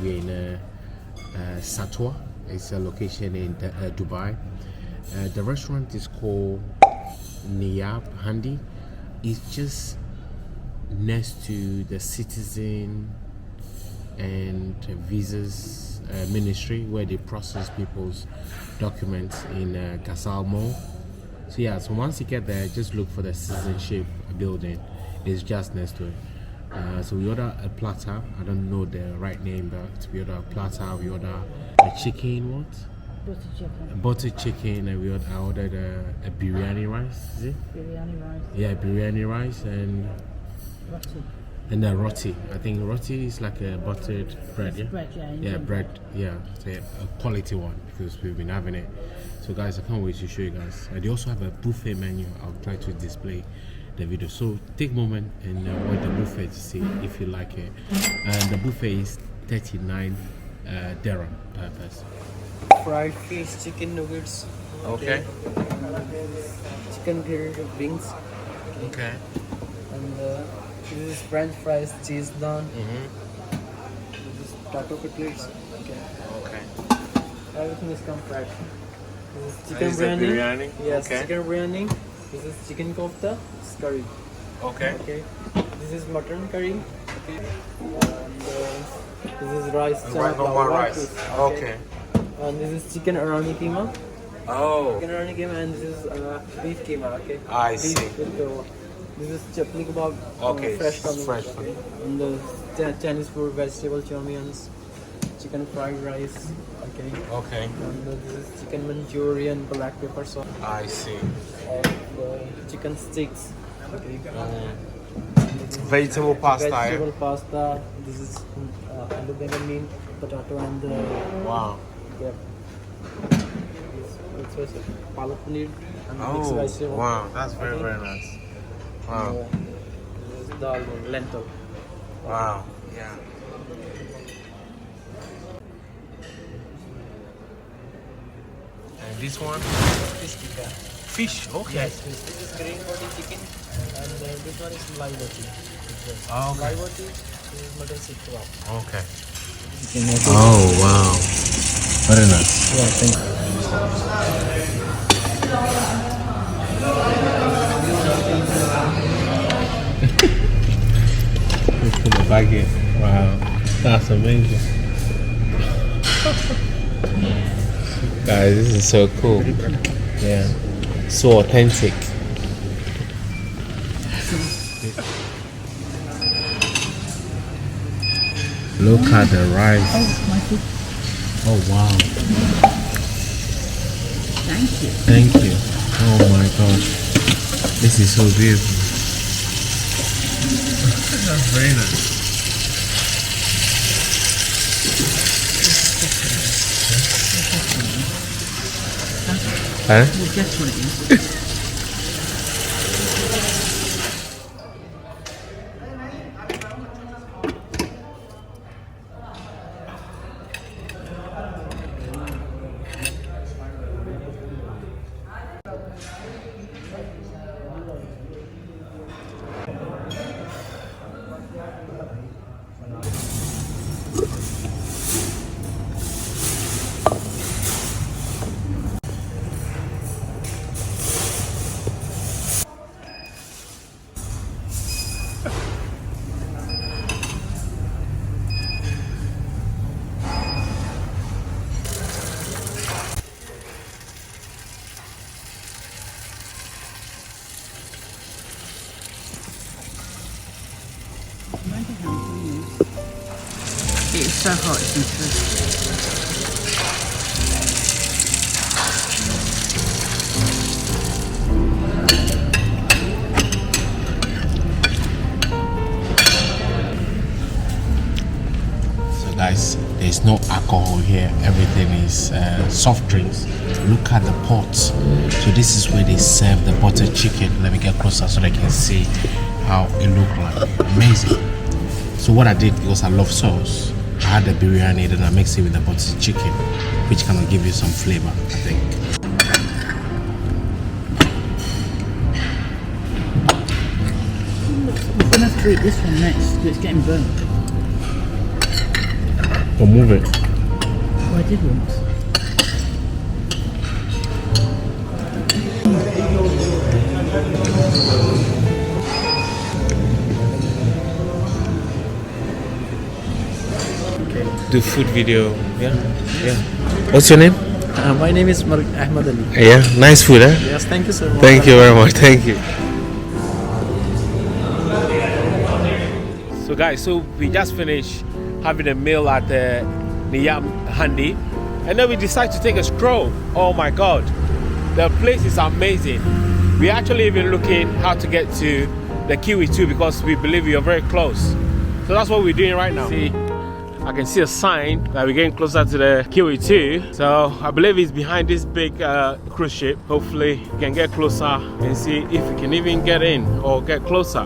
in Satwa. It's a location in Dubai. The restaurant is called NAYAAB HAANDI. It's just next to the Citizen and Visas Ministry, where they process people's documents in Ghazal Mall. So yeah, so once you get there, just look for the citizenship building. It's just next to it. So we order a platter. I don't know the right name, but we order a platter. We order a chicken, what? Butter chicken. Butter chicken, and I ordered a biryani rice. Is it? Biryani rice. Yeah, biryani rice and Roti. and a roti. I think roti is like a buttered bread. Yeah. Bread, yeah. Yeah, bread. Yeah, so a quality one because we've been having it. So guys, I can't wait to show you guys. They also have a buffet menu. I'll try to display the video. So take a moment and watch the buffet to see if you like it. And the buffet is 39 dirham per person. Fried fish, chicken nuggets. Okay. Chicken grilled wings. Okay. And this is French fries, cheese naan. This is taco cutlets. Okay. Okay. Everything is come fresh. This is This chicken is the biryani? Yes, Okay. chicken biryani. This is chicken kofta. This is curry. Okay. Okay. This is mutton curry. Okay. And this is rice. chana One flour, rice. piece. Okay. And this is chicken arani keema. Oh. Chicken arani keema, and this is beef keema. Okay. I Beef see. with, this is Qabli Kebab. Okay, Fresh coming. fresh. Okay. And the Chinese food, vegetable chow mein's, chicken fried rice. Okay. Okay. And this is chicken Manchurian, black pepper sauce. I see. And chicken sticks. Okay. Vegetable pasta. Vegetable pasta. This is aloo bengali, potato, and Wow. yeah. It's also palak paneer and mixed Oh, vegetable. wow. That's very, Okay. very nice. And, Wow. this is dal, lentil. Wow. Yeah. And this one? Fish tikka. Fish. Okay. Yes, this is green body chicken, and this one is malai roti. Oh, Malai okay. roti, this is mutton seekh kebab. Okay. Chicken Oh, wow. Very nice. Yeah, thank you. Put the baguette. Wow. That's amazing. Guys, this is so cool. Yeah. So authentic. Look at the rice. Oh, wow. Thank you. Thank you. Oh my gosh. This is so beautiful. That's very nice. Huh? Well, guess what it is? It's so hot, it's interesting. So guys, there's no alcohol here. Everything is soft drinks. Look at the pots. So this is where they serve the buttered chicken. Let me get closer so they can see how it look like. Amazing. So what I did, because I love sauce, I had the biryani, then I mixed it with the buttered chicken, which kind of give you some flavor, I think. We're gonna have to eat this one next, because it's getting burnt. Or move it. Oh, I did once. Do food video. Yeah. What's your name? My name is Ahmad Ali. Yeah. Nice food, eh? Yes, thank you so much. Thank you very much. Thank you. So guys, we just finished having a meal at NAYAAB HAANDI, and then we decided to take a stroll. Oh my God, the place is amazing. We actually even looking how to get to the Kiwi too, because we believe we are very close. So that's what we're doing right now. See, I can see a sign that we're getting closer to the Kiwi too. So I believe it's behind this big cruise ship. Hopefully we can get closer and see if we can even get in or get closer.